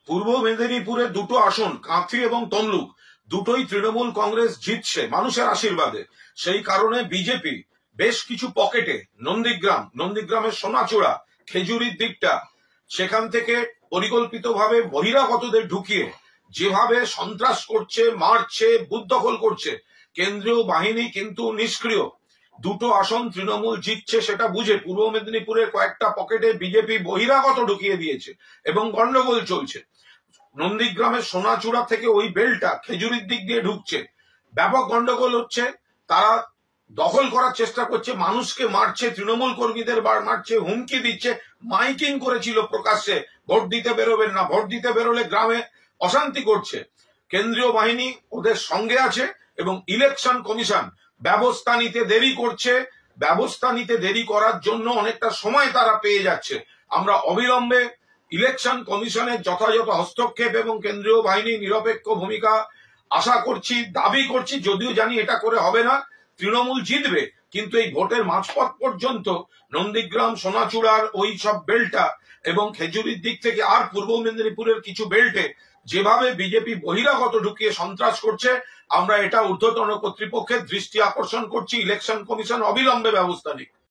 পূর্ব মেদিনীপুরে দুটো আসন কাঁথি এবং তমলুক দুটোই তৃণমূল কংগ্রেস জিতছে মানুষের আশীর্বাদে। সেই কারণে বিজেপি বেশ কিছু পকেটে নন্দীগ্রামের সোনাচূড়া, খেজুরির দিকটা, সেখান থেকে পরিকল্পিতভাবে বহিরাগতদের ঢুকিয়ে যেভাবে সন্ত্রাস করছে, মারছে, বুথ দখল করছে, কেন্দ্রীয় বাহিনী কিন্তু নিষ্ক্রিয়। দুটো আসন তৃণমূল জিতছে সেটা বুঝে পূর্ব মেদিনীপুরের কয়েকটা পকেটে বিজেপি বহিরাগত ঢুকিয়ে দিয়েছে এবং গন্ডগোল চলছে। নন্দীগ্রামের সোনাচূড়া থেকে ওই বেলটা খেজুরির দিক দিয়ে ঢুকছে, ব্যাপক গন্ডগোল হচ্ছে। তারা দখল করার চেষ্টা করছে, মানুষকে মারছে, তৃণমূল কর্মীদের মারছে, হুমকি দিচ্ছে, মাইকিং করেছিল প্রকাশ্যে ভোট দিতে বেরোবেন না, ভোট দিতে বেরোলে গ্রামে অশান্তি করছে। কেন্দ্রীয় বাহিনী ওদের সঙ্গে আছে এবং ইলেকশন কমিশন ব্যবস্থা নিতে দেরি করছে। ব্যবস্থা নিতে দেরি করার জন্য অনেকটা সময় তারা পেয়ে যাচ্ছে। আমরা অবিলম্বে ইলেকশন কমিশনের যথাযথ হস্তক্ষেপ এবং কেন্দ্রীয় বাহিনীর নিরপেক্ষ ভূমিকা আশা করছি, দাবি করছি, যদিও জানি এটা করে হবে না। তৃণমূল জিতবে, কিন্তু এই ভোটের মাঝপথ পর্যন্ত নন্দীগ্রাম, সোনাচূড়ার ওই সব বেলটা এবং খেজুরির দিক থেকে আর পূর্ব মেদিনীপুরের কিছু বেল্টে যেভাবে বিজেপি বহিরাগত ঢুকিয়ে সন্ত্রাস করছে, আমরা এটা ঊর্ধ্বতন কর্তৃপক্ষের দৃষ্টি আকর্ষণ করছি। ইলেকশন কমিশন অবিলম্বে ব্যবস্থা নিক।